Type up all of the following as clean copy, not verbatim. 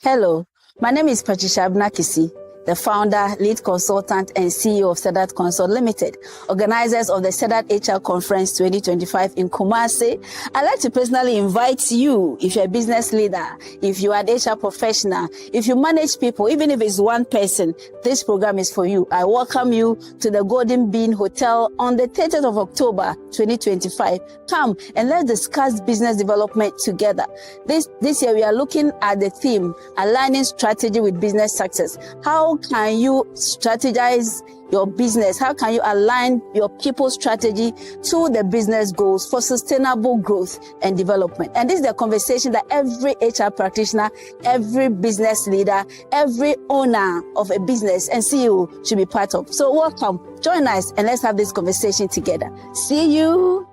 Hello, my name is Patricia Abena Kissi, the founder, lead consultant, and CEO of SEDAT Consult Ltd, organizers of the SEDAT HR Conference 2025 in Kumasi. I'd like to personally invite you, if you're a business leader, if you are an HR professional, if you manage people, even if it's one person, this program is for you. I welcome you to the Golden Bean Hotel on the 30th of October 2025. Come and let's discuss business development together. This year we are looking at the theme, aligning strategy with business success. How can you strategize your business? How can you align your people's strategy to the business goals for sustainable growth and development? And this is the conversation that every HR practitioner, every business leader, every owner of a business and CEO should be part of. So welcome, join us and let's have this conversation together. See you.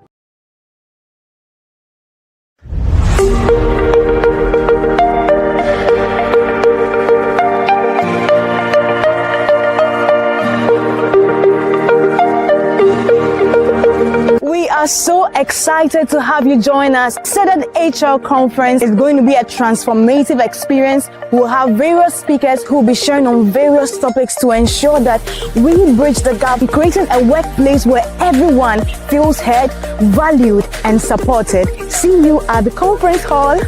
We are so excited to have you join us. SEDAT HR Conference is going to be a transformative experience. We'll have various speakers who will be sharing on various topics to ensure that we bridge the gap, creating a workplace where everyone feels heard, valued, and supported. See you at the conference hall.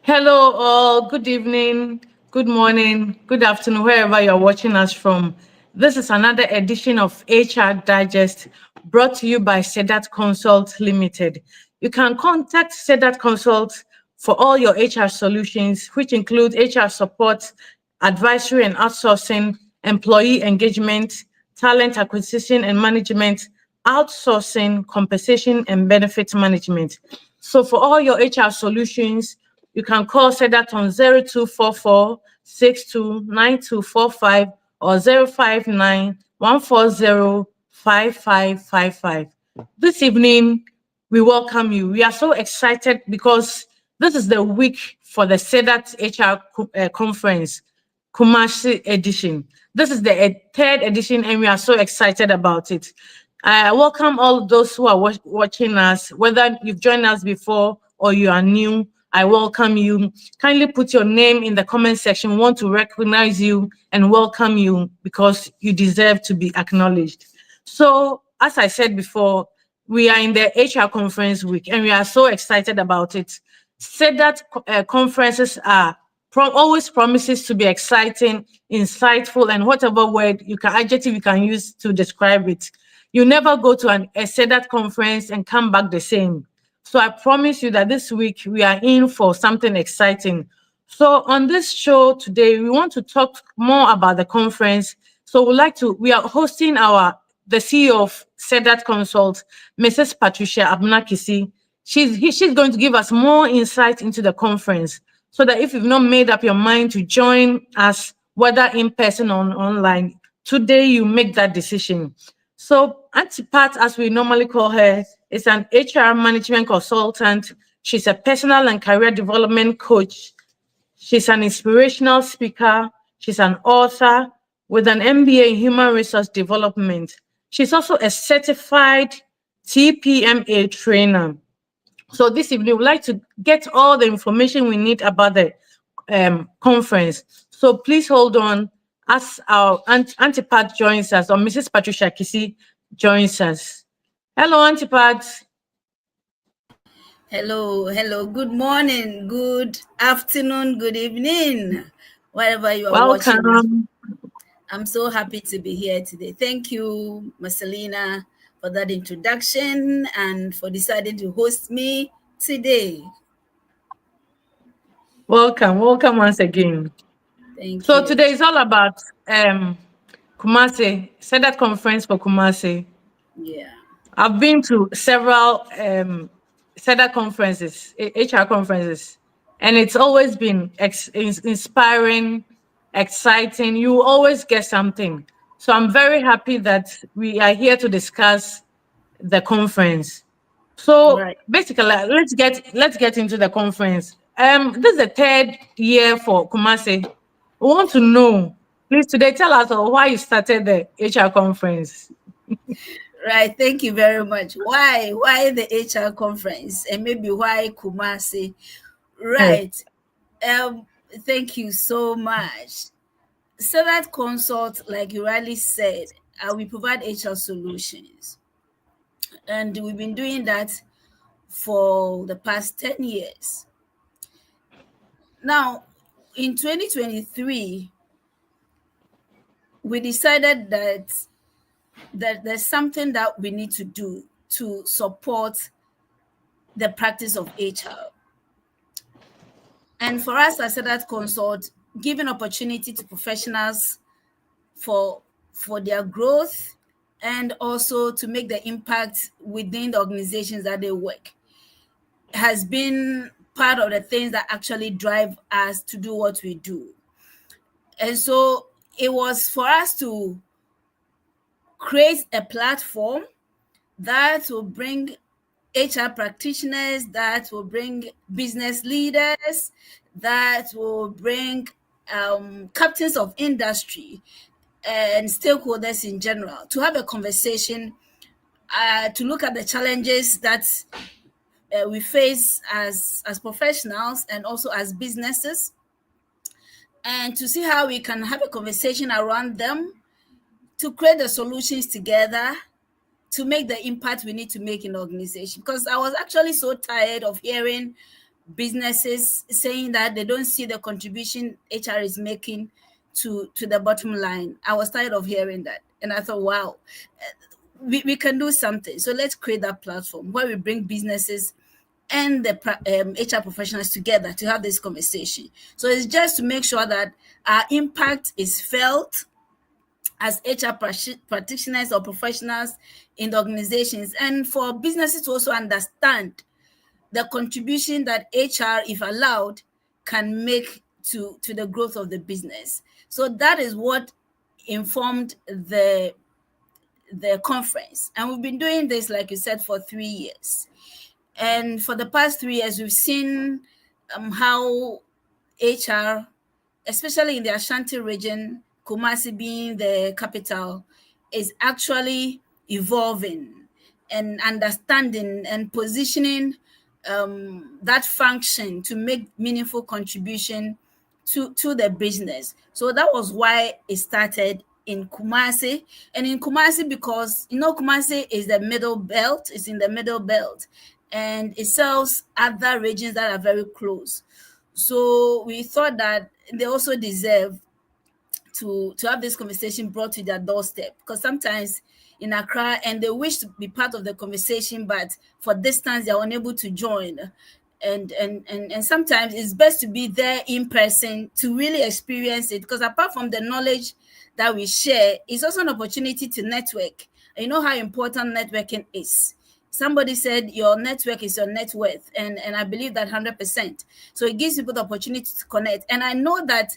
Hello all, good evening, good morning, good afternoon, wherever you're watching us from. This is another edition of HR Digest brought to you by SEDAT Consult Ltd. You can contact SEDAT Consult for all your HR solutions, which include HR support, advisory and outsourcing, employee engagement, talent acquisition and management, outsourcing, compensation and benefit management. So for all your HR solutions, you can call SEDAT on 0244-629245 or 059-140-5555. This evening, we welcome you. We are so excited because this is the week for the SEDAT HR Conference, Kumasi edition. This is the third edition and we are so excited about it. I welcome all those who are watching us, whether you've joined us before or you are new. I welcome you. Kindly put your name in the comment section. We want to recognize you and welcome you because you deserve to be acknowledged. So, as I said before, we are in the HR conference week and we are so excited about it. SEDAT conferences are always promises to be exciting, insightful, and whatever word adjective you can use to describe it. You never go to a SEDAT conference and come back the same. So I promise you that this week we are in for something exciting. So on this show today, we want to talk more about the conference. So we are hosting the CEO of SEDAT Consult, Mrs. Patricia Abena Kissi. She's going to give us more insight into the conference so that if you've not made up your mind to join us, whether in person or online, today you make that decision. So Auntie Pat, as we normally call her, is an HR management consultant. She's a personal and career development coach. She's an inspirational speaker. She's an author with an MBA in human resource development. She's also a certified TPMA trainer. So this evening, we'd like to get all the information we need about the conference. So please hold on as our Auntie Pat joins us, or Mrs. Patricia Kissi joins us. Hello, Auntie Pat. Hello. Good morning, good afternoon, good evening, wherever you are watching. Welcome. I'm so happy to be here today. Thank you, Marcellina, for that introduction and for deciding to host me today. Welcome once again. Thank you. So today is all about Kumasi, SEDAT Conference for Kumasi. Yeah. I've been to several SEDAT conferences, HR conferences, and it's always been inspiring, exciting. You always get something. So I'm very happy that we are here to discuss the conference. So basically, let's get into the conference. This is the third year for Kumasi. We want to know, please, today tell us why you started the HR conference. Right. Thank you very much. Why the HR conference, and maybe why Kumasi? Right. Thank you so much. SEDAT Consult, like you rightly said, we provide HR solutions. And we've been doing that for the past 10 years. Now, in 2023, we decided that there's something that we need to do to support the practice of HR. And for us as SEDAT Consult, giving opportunity to professionals for their growth and also to make the impact within the organizations that they work has been part of the things that actually drive us to do what we do. And so it was for us to create a platform that will bring HR practitioners, that will bring business leaders, that will bring captains of industry and stakeholders in general to have a conversation, to look at the challenges that we face as professionals and also as businesses, and to see how we can have a conversation around them to create the solutions together to make the impact we need to make in the organization. Because I was actually so tired of hearing businesses saying that they don't see the contribution HR is making to the bottom line. I was tired of hearing that. And I thought, wow, we can do something. So let's create that platform where we bring businesses and the HR professionals together to have this conversation. So it's just to make sure that our impact is felt as HR practitioners or professionals in the organizations, and for businesses to also understand the contribution that HR, if allowed, can make to the growth of the business. So that is what informed the conference. And we've been doing this, like you said, for 3 years. And for the past 3 years, we've seen how HR, especially in the Ashanti region, Kumasi being the capital, is actually evolving and understanding and positioning that function to make meaningful contribution to the business. So that was why it started in Kumasi. And in Kumasi, because Kumasi is the middle belt, it's in the middle belt, and it serves other regions that are very close. So we thought that they also deserve to have this conversation brought to their doorstep, because sometimes in Accra and they wish to be part of the conversation, but for distance they're unable to join. And sometimes it's best to be there in person to really experience it, because apart from the knowledge that we share, it's also an opportunity to network. And you know how important networking is. Somebody said your network is your net worth, and I believe that 100%. So it gives people the opportunity to connect. And I know that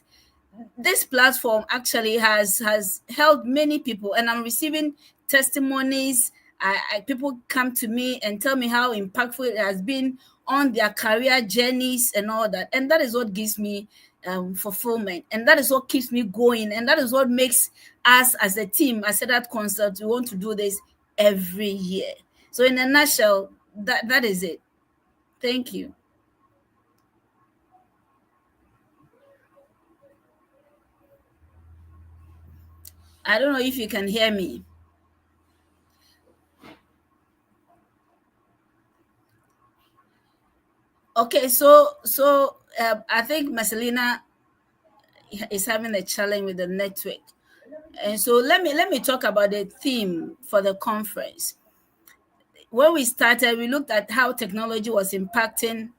this platform actually has helped many people, and I'm receiving testimonies. People come to me and tell me how impactful it has been on their career journeys and all that. And that is what gives me fulfillment. And that is what keeps me going. And that is what makes us as a team, as SEDAT Consult, we want to do this every year. So in a nutshell, that is it. Thank you. I don't know if you can hear me. Okay, so I think Marcellina is having a challenge with the network. And so let me talk about the theme for the conference. When we started, we looked at how technology was impacting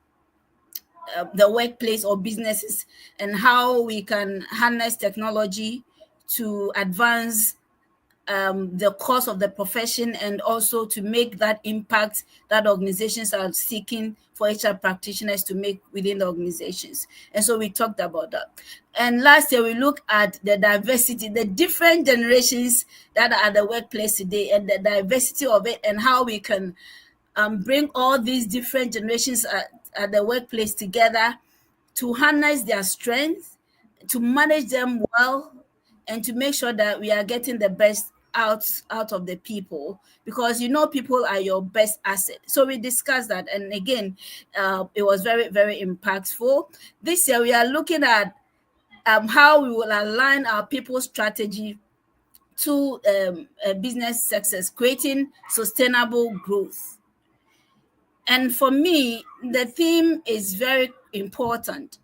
the workplace or businesses, and how we can harness technology to advance the course of the profession, and also to make that impact that organizations are seeking for HR practitioners to make within the organizations. And so we talked about that. And last year we looked at the diversity, the different generations that are at the workplace today, and the diversity of it, and how we can bring all these different generations at the workplace together to harness their strengths, to manage them well, and to make sure that we are getting the best out of the people, because people are your best asset. So we discussed that, and again, it was very, very impactful. This year we are looking at how we will align our people strategy to business success, creating sustainable growth. And for me, the theme is very important.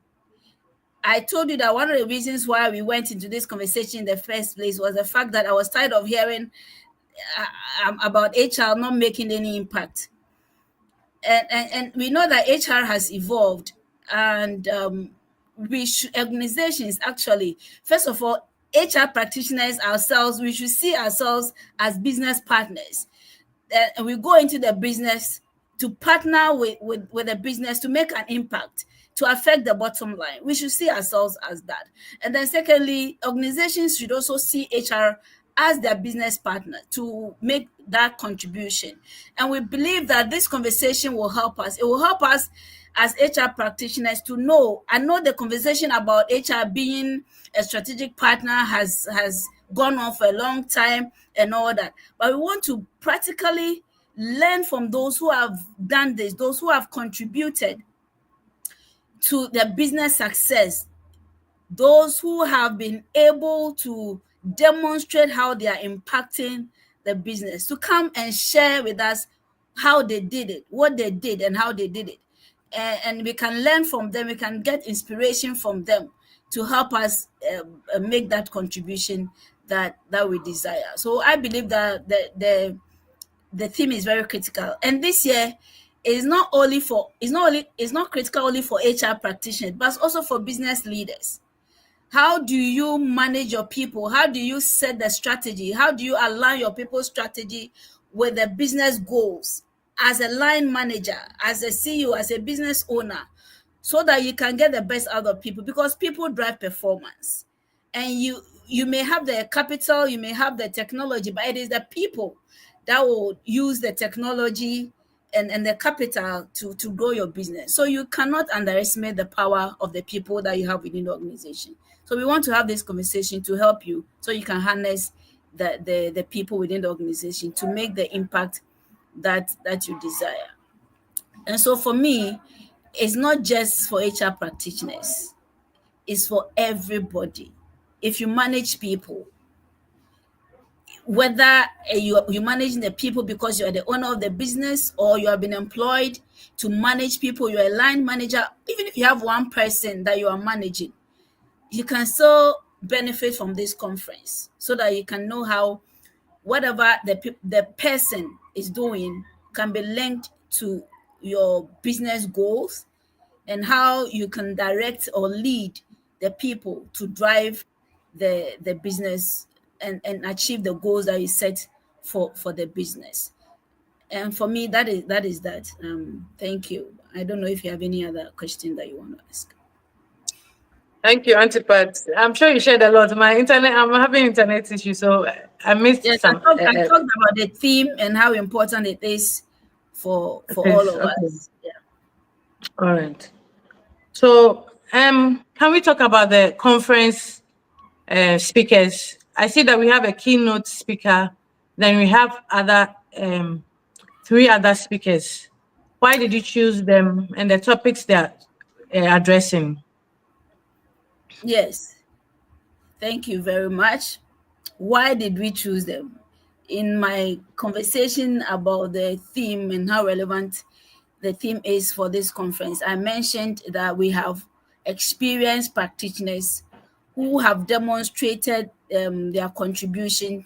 I told you that one of the reasons why we went into this conversation in the first place was the fact that I was tired of hearing about HR not making any impact. And we know that HR has evolved, and organizations actually, first of all, HR practitioners ourselves, we should see ourselves as business partners. And we go into the business to partner with the business to make an impact, to affect the bottom line. We should see ourselves as that. And then secondly, organizations should also see HR as their business partner to make that contribution. And we believe that this conversation will help us. It will help us as HR practitioners to know. I know the conversation about HR being a strategic partner has gone on for a long time and all that. But we want to practically learn from those who have done this, those who have contributed to the business success, those who have been able to demonstrate how they are impacting the business, to come and share with us how they did it, what they did, and how they did it. And we can learn from them, we can get inspiration from them to help us make that contribution that we desire. So I believe that the theme is very critical. And this year is not critical only for HR practitioners, but also for business leaders. How do you manage your people? How do you set the strategy? How do you align your people's strategy with the business goals as a line manager, as a CEO, as a business owner, so that you can get the best out of people? Because people drive performance. And you may have the capital, you may have the technology, but it is the people that will use the technology and the capital to grow your business. So you cannot underestimate the power of the people that you have within the organization. So we want to have this conversation to help you, so you can harness the people within the organization to make the impact that you desire. And so for me, it's not just for HR practitioners, it's for everybody. If you manage people, whether you're managing the people because you're the owner of the business, or you have been employed to manage people, you're a line manager, even if you have one person that you are managing, you can still benefit from this conference, so that you can know how whatever the person is doing can be linked to your business goals, and how you can direct or lead the people to drive the business and achieve the goals that you set for the business. And for me, that is that. Thank you. I don't know if you have any other question that you want to ask. Thank you, Auntie Pat. I'm sure you shared a lot. I'm having internet issues, so I missed some. I talked about the theme and how important it is for all of us. Yeah. All right. So Can we talk about the conference speakers? I see that we have a keynote speaker, then we have other 3 other speakers. Why did you choose them and the topics they are addressing? Yes, thank you very much. Why did we choose them? In my conversation about the theme and how relevant the theme is for this conference, I mentioned that we have experienced practitioners who have demonstrated their contribution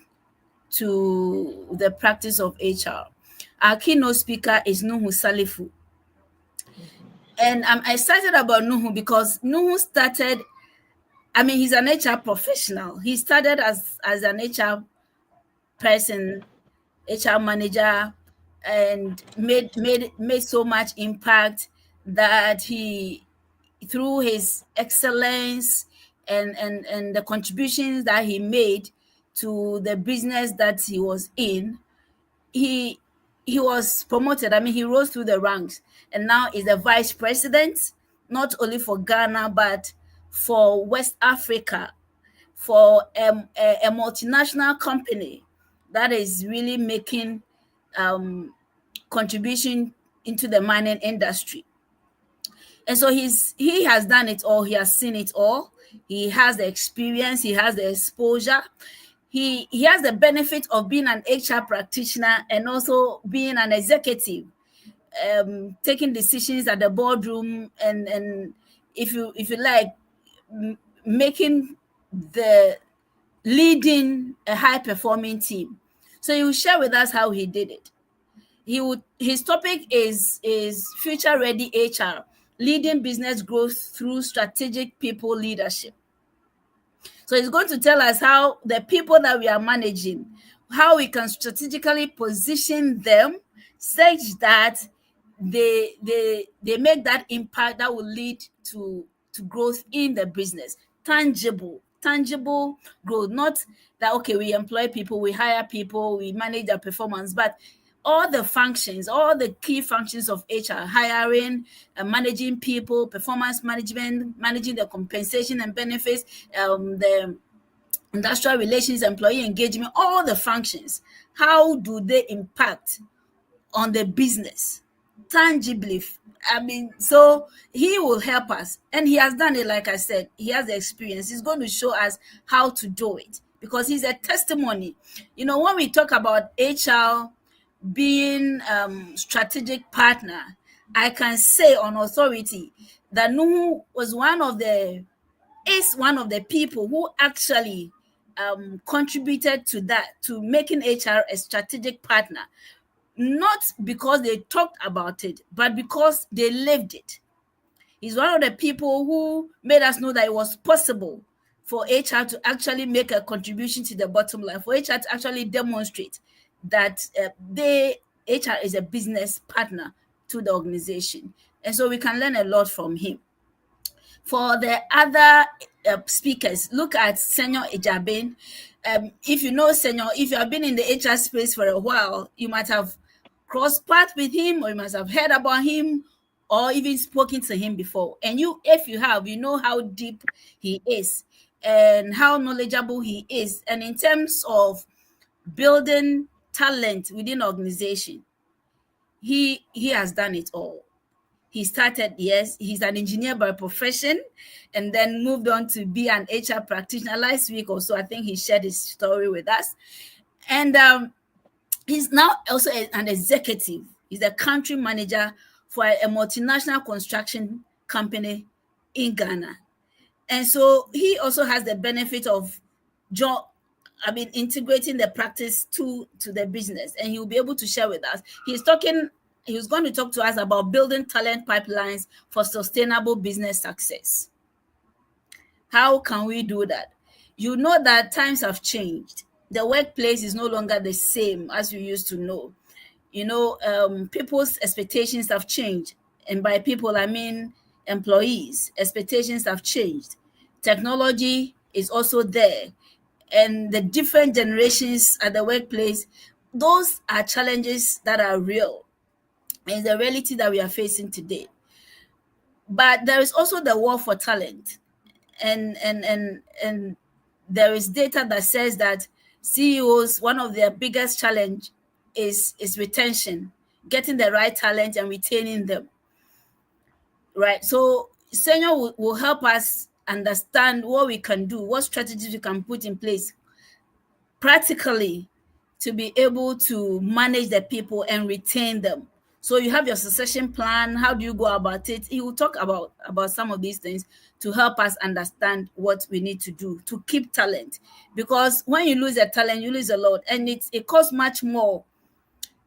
to the practice of HR. Our keynote speaker is Nuhu Salifu. And I'm excited about Nuhu because Nuhu started, he's an HR professional. He started as an HR person, HR manager, and made so much impact that he, through his excellence and the contributions that he made to the business that he was in, he was promoted. He rose through the ranks and now is the vice president, not only for Ghana but for West Africa, for a multinational company that is really making contribution into the mining industry. And so he has done it all. He has seen it all. He has the experience. He has the exposure. He has the benefit of being an HR practitioner and also being an executive, taking decisions at the boardroom and if you like, making leading a high performing team. So he will share with us how he did it. His topic is future ready HR, leading business growth through strategic people leadership. So he's going to tell us how the people that we are managing, how we can strategically position them such that they make that impact that will lead to growth in the business. Tangible growth, not that, okay, we employ people, we hire people, we manage their performance, but all the functions, all the key functions of HR, hiring, managing people, performance management, managing the compensation and benefits, the industrial relations, employee engagement, all the functions, how do they impact on the business tangibly? So he will help us, and he has done it. Like I said, he has the experience. He's going to show us how to do it because he's a testimony. When we talk about HR being strategic partner, I can say on authority that Nuhu is one of the people who actually contributed to that, to making HR a strategic partner, not because they talked about it, but because they lived it. He's one of the people who made us know that it was possible for HR to actually make a contribution to the bottom line, for HR to actually demonstrate that HR is a business partner to the organization. And so we can learn a lot from him. For the other speakers, look at Senor Ejabin. If you know Senor, if you have been in the HR space for a while, you might have crossed paths with him, or you must have heard about him, or even spoken to him before. And if you have, you know how deep he is and how knowledgeable he is. And in terms of building talent within organization, he has done it all. He started, yes, he's an engineer by profession, and then moved on to be an HR practitioner. Last week or so, I think he shared his story with us. And he's now also an executive. He's a country manager for a multinational construction company in Ghana. And so he also has the benefit of integrating the practice to the business, and he'll be able to share with us. He's going to talk to us about building talent pipelines for sustainable business success. How can we do that? You know that times have changed. The workplace is no longer the same as you used to know. People's expectations have changed. And by people, I mean employees. Expectations have changed. Technology is also there. And the different generations at the workplace, those are challenges that are real. And the reality that we are facing today. But there is also the war for talent, and there is data that says that CEOs, one of their biggest challenge is retention, getting the right talent and retaining them. Right. So senior will help us understand what we can do, what strategies we can put in place practically to be able to manage the people and retain them. So you have your succession plan. How do you go about it? He will talk about some of these things to help us understand what we need to do to keep talent. Because when you lose a talent, you lose a lot, and it costs much more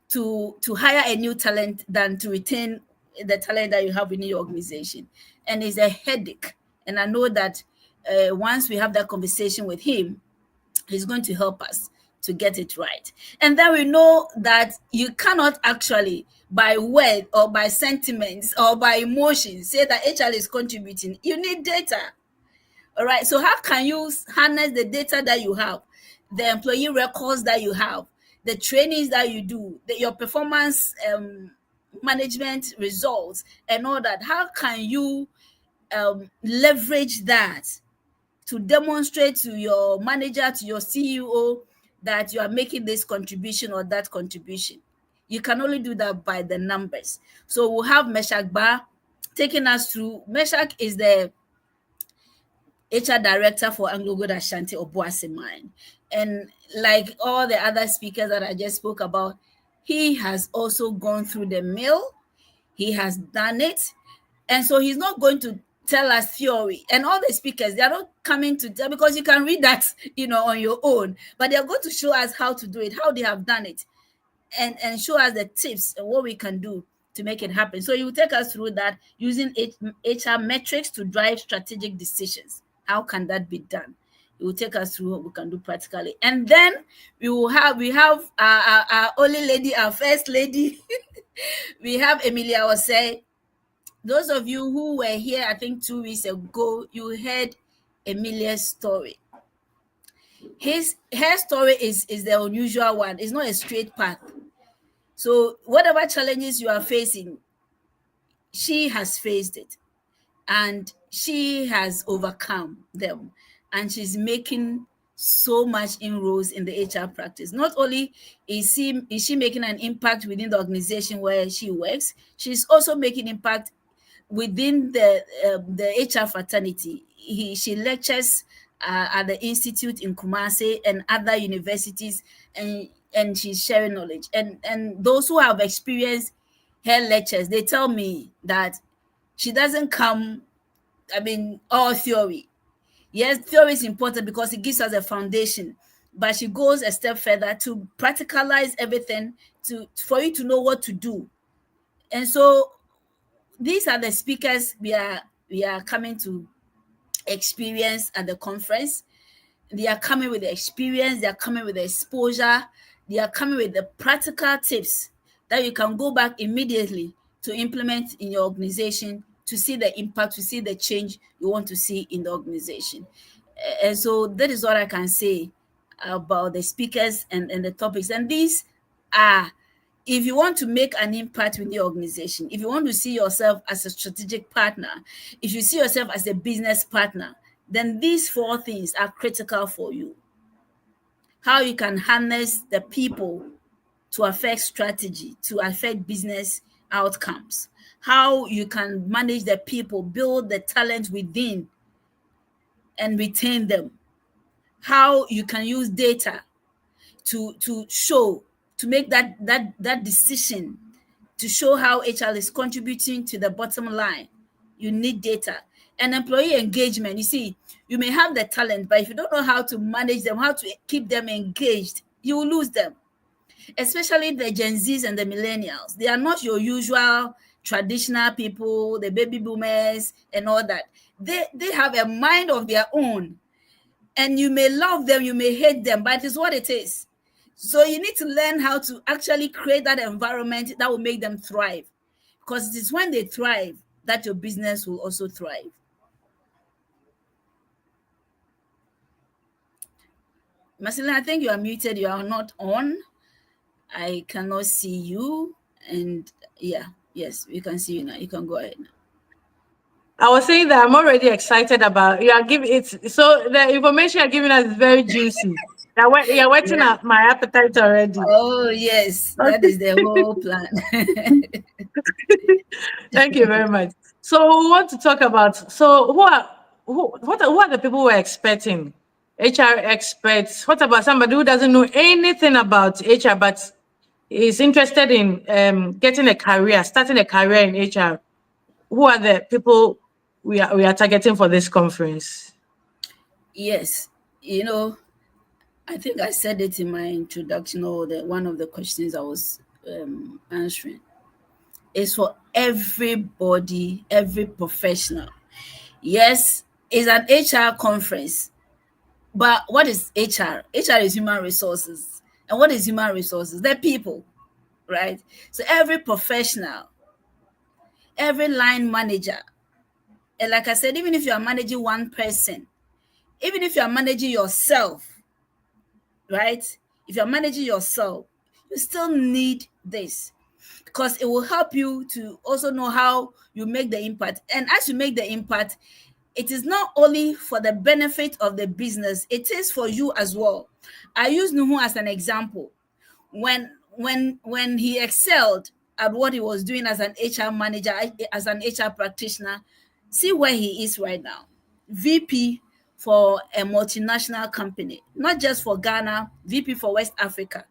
to hire a new talent than to retain the talent that you have in your organization. And it's a headache. And I know that once we have that conversation with him, he's going to help us to get it right. And then we know that you cannot actually, by word or by sentiments or by emotions, say that HR is contributing. You need data. All right. So how can you harness the data that you have, the employee records that you have, the trainings that you do, your performance management results and all that? How can you leverage that to demonstrate to your manager, to your CEO, that you are making this contribution or that contribution? You can only do that by the numbers. So we'll have Meshach Ba taking us through. Meshach is the HR director for Anglo Gold Ashanti Obuasi Mine. And like all the other speakers that I just spoke about, he has also gone through the mill. He has done it. And so he's not going to tell us theory. And all the speakers, they are not coming to tell, because you can read that, on your own, but they're going to show us how to do it, how they have done it, and show us the tips and what we can do to make it happen. So he will take us through that using HR metrics to drive strategic decisions. How can that be done? It will take us through what we can do practically. And then we have our only lady, our first lady. We have Emilia Osei. Those of you who were here, I think 2 weeks ago, you heard Emilia's story. Her story is the unusual one. It's not a straight path. So whatever challenges you are facing, she has faced it and she has overcome them, and she's making so much inroads in the HR practice. Not only is she making an impact within the organization where she works, she's also making impact within the HR fraternity. She lectures at the institute in Kumasi and other universities, and she's sharing knowledge. And those who have experienced her lectures, they tell me that she doesn't come, all theory. Yes, theory is important because it gives us a foundation, but she goes a step further to practicalize everything for you to know what to do. And so these are the speakers we are coming to experience at the conference. They are coming with the experience, they are coming with the exposure, they are coming with the practical tips that you can go back immediately to implement in your organization, to see the impact, to see the change you want to see in the organization. And so that is what I can say about the speakers and the topics. And these are, if you want to make an impact with the organization, if you want to see yourself as a strategic partner, if you see yourself as a business partner, then these 4 things are critical for you. How you can harness the people to affect strategy, to affect business outcomes. How you can manage the people, build the talent within and retain them. How you can use data to show, to make that decision, to show how HR is contributing to the bottom line. You need data. And employee engagement. You see, you may have the talent, but if you don't know how to manage them, how to keep them engaged, you will lose them. Especially the Gen Zs and the millennials. They are not your usual traditional people, the baby boomers and all that. They have a mind of their own. And you may love them, you may hate them, but it's what it is. So you need to learn how to actually create that environment that will make them thrive. Because it is when they thrive that your business will also thrive. Marcellina, I think you are muted. You are not on. I cannot see you. And yes, we can see you now. You can go ahead now. I was saying that I'm already excited about you are giving it. So the information you're giving us is very juicy. You're whetting Yeah. my appetite already. Oh, yes, that is the whole plan. Thank you very much. So we want to talk about who are the people we're expecting? HR experts. What about somebody who doesn't know anything about HR but is interested in getting a career, starting a career in HR? Who are the people we are targeting for this conference? Yes, I think I said it in my introduction or one of the questions I was answering. It's for everybody, every professional. Yes, it's an HR conference, but what is HR? HR is human resources. And what is human resources? They're people, right? So every professional, every line manager, and like I said, even if you are managing one person, even if you are managing yourself, right? If you're managing yourself, you still need this because it will help you to also know how you make the impact. And as you make the impact, it is not only for the benefit of the business, it is for you as well. I use Nuhu as an example. When he excelled at what he was doing as an HR manager, as an HR practitioner, see where he is right now. VP for a multinational company, not just for Ghana, VP for West Africa,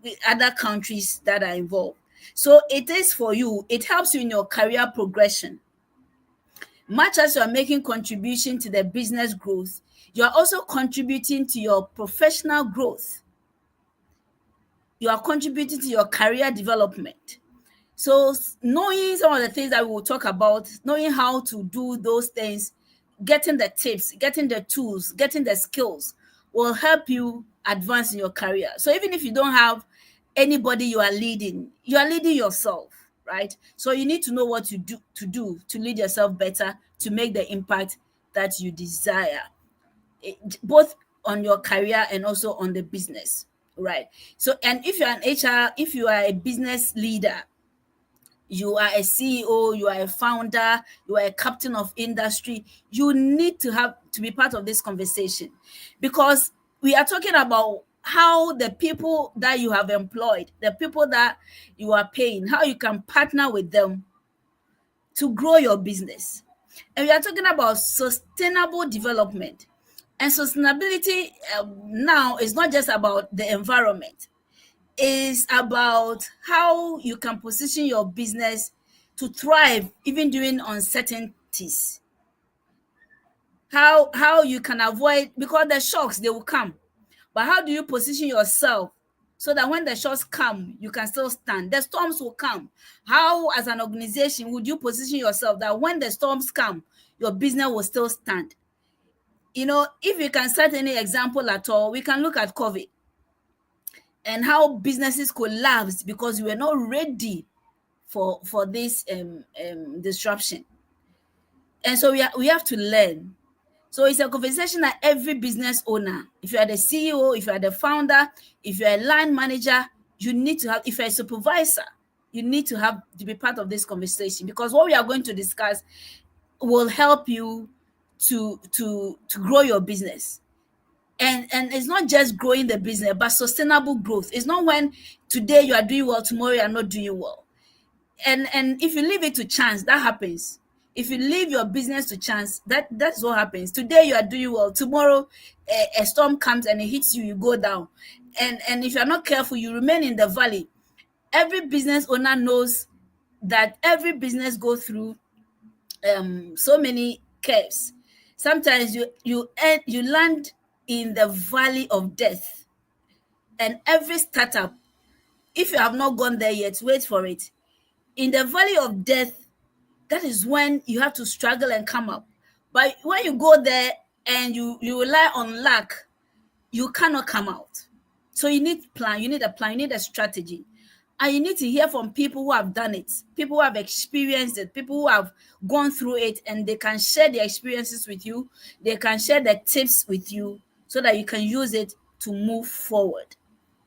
with other countries that are involved. So it is for you. It helps you in your career progression. Much as you are making contribution to the business growth, you are also contributing to your professional growth. You are contributing to your career development. So knowing some of the things that we will talk about, knowing how to do those things, getting the tips, getting the tools, getting the skills will help you advance in your career. So even if you don't have anybody you are leading yourself, right? So you need to know what you do to lead yourself better, to make the impact that you desire, both on your career and also on the business, right? So, and if you're an HR, if you are a business leader, you are a CEO, you are a founder, you are a captain of industry, you need to be part of this conversation, because we are talking about how the people that you have employed, the people that you are paying, how you can partner with them to grow your business. And we are talking about sustainable development. And sustainability now is not just about the environment. Is about how you can position your business to thrive even during uncertainties. How you can avoid, because the shocks, they will come. But how do you position yourself so that when the shocks come, you can still stand? The storms will come. How, as an organization, would you position yourself that when the storms come, your business will still stand? If you can cite any example at all, we can look at COVID and how businesses collapsed because we were not ready for this disruption. And so we have to learn. So it's a conversation that every business owner, if you are the CEO, if you are the founder, if you're a line manager, you need to have, if you're a supervisor, you need to be part of this conversation, because what we are going to discuss will help you to grow your business. And it's not just growing the business, but sustainable growth. It's not when today you are doing well, tomorrow you are not doing well. And if you leave it to chance, that happens. If you leave your business to chance, that's what happens. Today you are doing well, tomorrow a storm comes and it hits you, you go down. And if you're not careful, you remain in the valley. Every business owner knows that every business goes through so many curves. Sometimes you land in the valley of death. And every startup, if you have not gone there yet, wait for it. In the valley of death, that is when you have to struggle and come up. But when you go there and you rely on luck, you cannot come out. So you need a plan, you need a strategy. And you need to hear from people who have done it, people who have experienced it, people who have gone through it, and they can share their experiences with you. They can share their tips with you so that you can use it to move forward.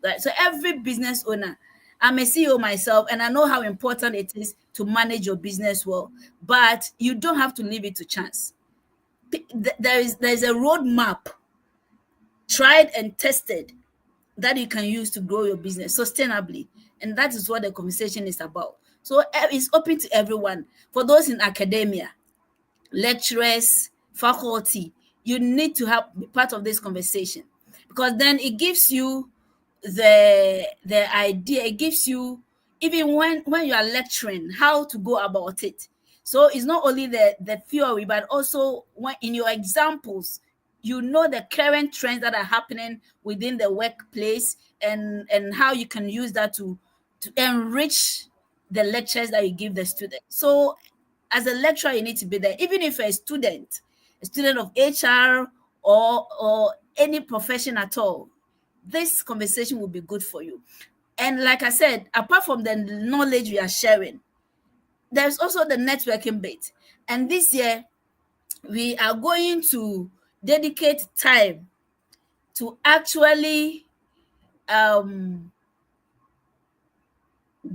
Right? So every business owner, I'm a CEO myself, and I know how important it is to manage your business well, but you don't have to leave it to chance. There's a roadmap, tried and tested, that you can use to grow your business sustainably. And that is what the conversation is about. So it's open to everyone. For those in academia, lecturers, faculty, you need to be part of this conversation, because then it gives you the idea, it gives you, even when you are lecturing, how to go about it. So it's not only the theory, but also when in your examples, you know the current trends that are happening within the workplace, and how you can use that to enrich the lectures that you give the students. So as a lecturer, you need to be there. Even if you're a student of HR or any profession at all, this conversation will be good for you. And like I said, apart from the knowledge we are sharing, there's also the networking bit. And this year, we are going to dedicate time to actually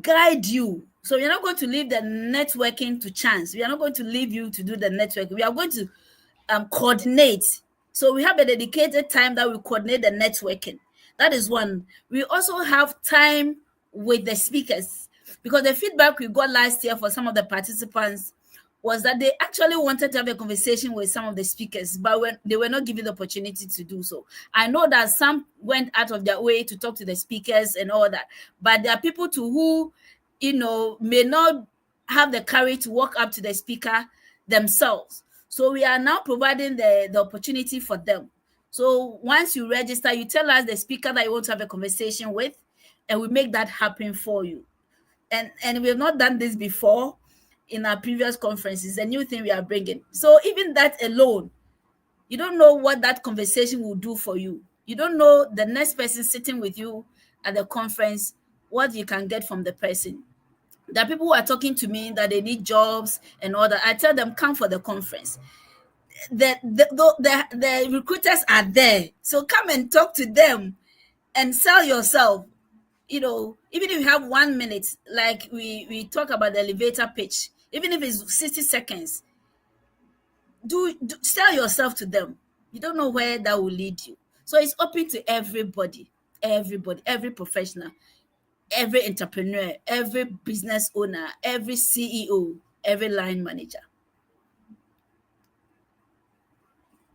guide you. So we're not going to leave the networking to chance. We are not going to leave you to do the networking. We are going to coordinate. So we have a dedicated time that we coordinate the networking. That is one. We also have time with the speakers, because the feedback we got last year for some of the participants was that they actually wanted to have a conversation with some of the speakers, but when they were not given the opportunity to do so. I know that some went out of their way to talk to the speakers and all that, but there are people who, may not have the courage to walk up to the speaker themselves. So we are now providing the opportunity for them. So once you register, you tell us the speaker that you want to have a conversation with, and we make that happen for you. And we have not done this before in our previous conferences, a new thing we are bringing. So even that alone, you don't know what that conversation will do for you. You don't know the next person sitting with you at the conference, what you can get from the person. There are people who are talking to me that they need jobs and all that. I tell them, come for the conference. The recruiters are there. So come and talk to them and sell yourself. Even if you have 1 minute, like we talk about the elevator pitch, even if it's 60 seconds, do sell yourself to them. You don't know where that will lead you. So it's open to everybody, every professional, every entrepreneur, every business owner, every CEO, every line manager.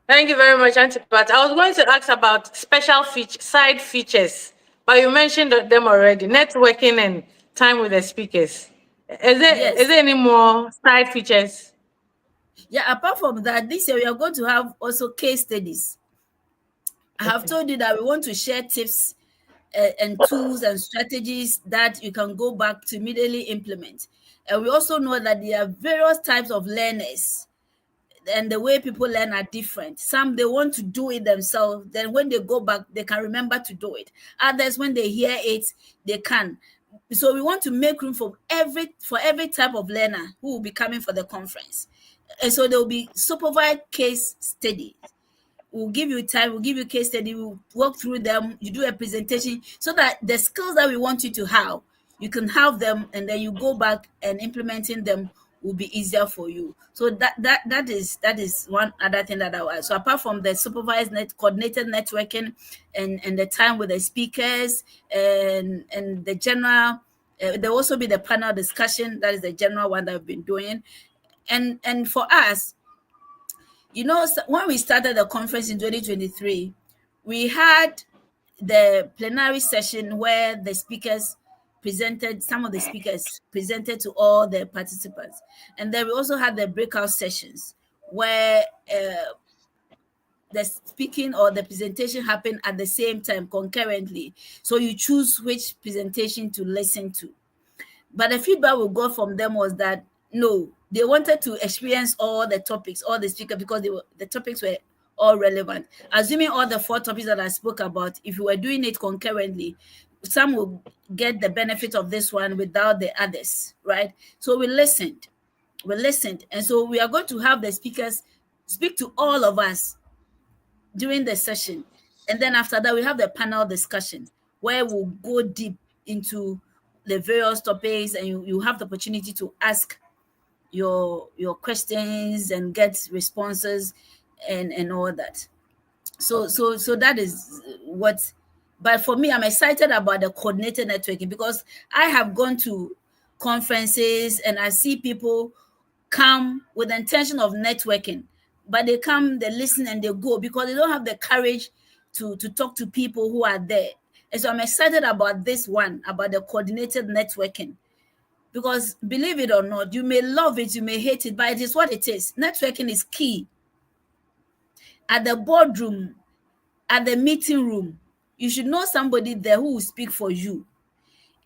Thank you very much, Auntie Pat. I was going to ask about special side features, but you mentioned them already, networking and time with the speakers. Is there any more side features? Yeah, apart from that, this year we are going to have also case studies. I have told you that we want to share tips and tools and strategies that you can go back to immediately implement. And we also know that there are various types of learners, and the way people learn are different. Some, they want to do it themselves. Then when they go back, they can remember to do it. Others, when they hear it, they can. So we want to make room for every type of learner who will be coming for the conference. And so there will be supervised case studies. We'll give you time, we'll give you case study, we'll walk through them, you do a presentation, so that the skills that we want you to have, you can have them, and then you go back and implementing them will be easier for you. So that is one other thing that I was. So apart from the supervised coordinated networking and the time with the speakers and the general, there will also be the panel discussion. That is the general one that we've been doing. And for us, when we started the conference in 2023, we had the plenary session where some of the speakers presented to all the participants. And then we also had the breakout sessions where the speaking or the presentation happened at the same time concurrently. So you choose which presentation to listen to. But the feedback we got from them was that, no, they wanted to experience all the topics, all the speakers, because the topics were all relevant. Assuming all the 4 topics that I spoke about, if you were doing it concurrently, some will get the benefit of this one without the others, right? So we listened. And so we are going to have the speakers speak to all of us during the session. And then after that, we have the panel discussion where we'll go deep into the various topics, and you have the opportunity to ask your questions and get responses and all that. So that is what. But for me, I'm excited about the coordinated networking, because I have gone to conferences and I see people come with the intention of networking, but they come, they listen, and they go, because they don't have the courage to talk to people who are there. And so I'm excited about this one, about the coordinated networking, because believe it or not, you may love it, you may hate it, but it is what it is. Networking is key. At the boardroom, at the meeting room, you should know somebody there who will speak for you.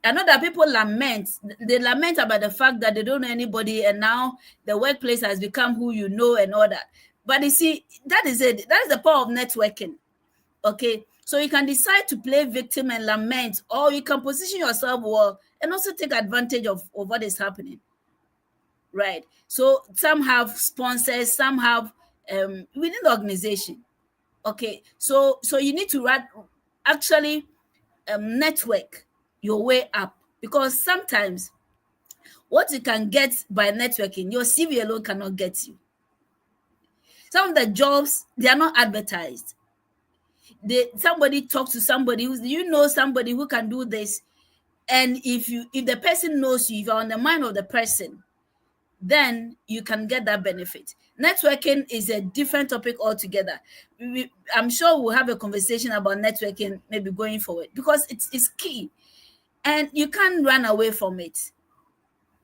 I know that people lament about the fact that they don't know anybody, and now the workplace has become who you know and all that. But you see, that is it. That is the power of networking. Okay, so you can decide to play victim and lament, or you can position yourself well and also take advantage of what is happening. Right. So some have sponsors, some have within the organization. Okay, so you need to actually network your way up, because sometimes what you can get by networking, your CV alone cannot get you. Some of the jobs, they are not advertised. Somebody talks to somebody somebody who can do this, and if the person knows you, if you're on the mind of the person, then you can get that benefit. Networking is a different topic altogether. I'm sure we'll have a conversation about networking maybe going forward, because it's key and you can't run away from it,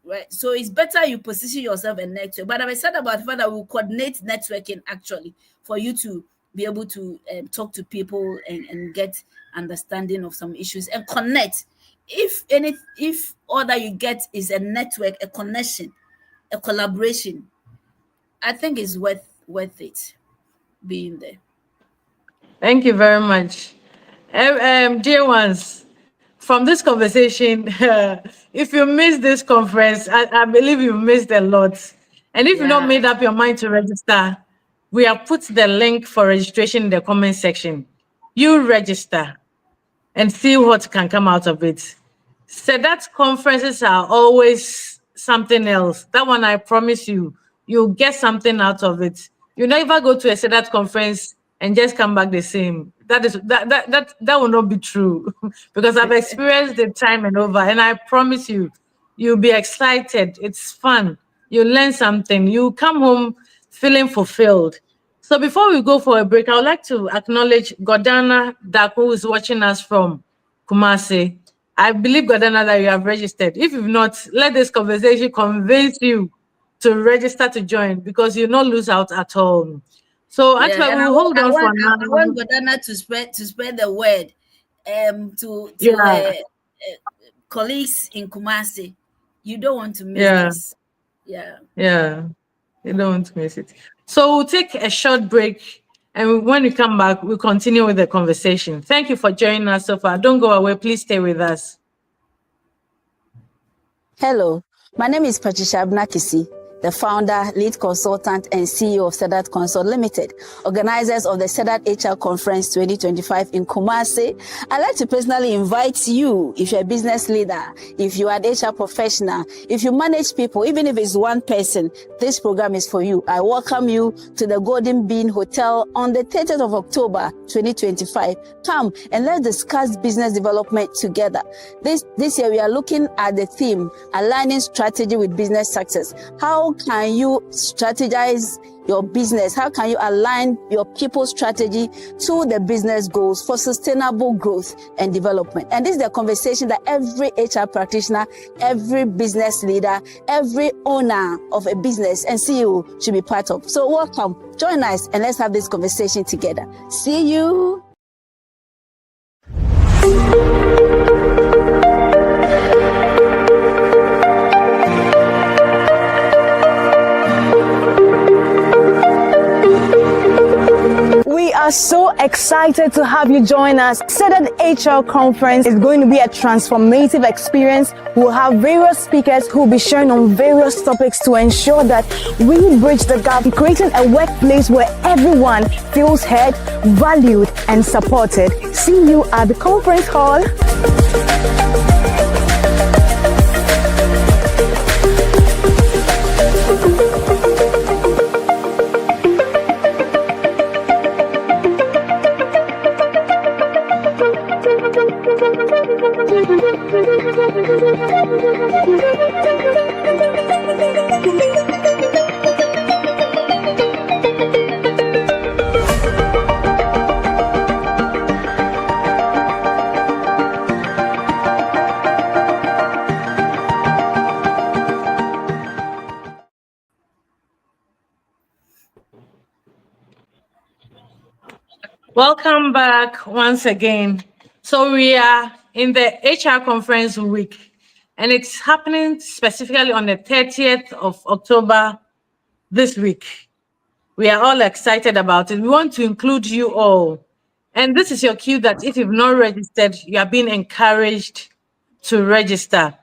right? So it's better you position yourself and network. But I said about the fact that we'll coordinate networking actually for you to be able to talk to people and get understanding of some issues and connect. If all that you get is a network, a connection, a collaboration, I think it's worth it being there. Thank you very much. Dear ones, from this conversation, if you missed this conference, I believe you missed a lot. And if you've not made up your mind to register, we have put the link for registration in the comment section. You register and see what can come out of it. SEDAT conferences are always something else. That one, I promise you, you'll get something out of it. You never go to a SEDAT conference and just come back the same. That will not be true, because I've experienced it time and over, and I promise you, you'll be excited. It's fun. You learn something. You come home feeling fulfilled. So before we go for a break, I would like to acknowledge Gordana Dak, who is watching us from Kumasi. I believe, Gordana, that you have registered. If you've not, let this conversation convince you to register to join, because you'll not lose out at all. So actually, we'll hold on for now. I want Gordana to spread the word to colleagues in Kumasi. You don't want to miss this. Yeah, you don't want to miss it. So we'll take a short break, and when we come back, we'll continue with the conversation. Thank you for joining us so far. Don't go away. Please stay with us. Hello, my name is Patricia Abena Kissi, the founder, lead consultant, and CEO of SEDAT Consult Ltd, organizers of the SEDAT HR Conference 2025 in Kumasi. I'd like to personally invite you, if you're a business leader, if you are an HR professional, if you manage people, even if it's one person, this program is for you. I welcome you to the Golden Bean Hotel on the 30th of October 2025. Come and let's discuss business development together. This year we are looking at the theme, aligning strategy with business success. How can you strategize your business? How can you align your people's strategy to the business goals for sustainable growth and development? And this is the conversation that every HR practitioner, every business leader, every owner of a business and CEO should be part of. So welcome, join us, and let's have this conversation together. See you. We are so excited to have you join us. SEDAT HR Conference is going to be a transformative experience. We'll have various speakers who will be sharing on various topics to ensure that we bridge the gap, creating a workplace where everyone feels heard, valued, and supported. See you at the conference hall. Welcome back once again. So we are in the HR conference week, and it's happening specifically on the 30th of October this week. We are all excited about it. We want to include you all. And this is your cue that if you've not registered, you are being encouraged to register.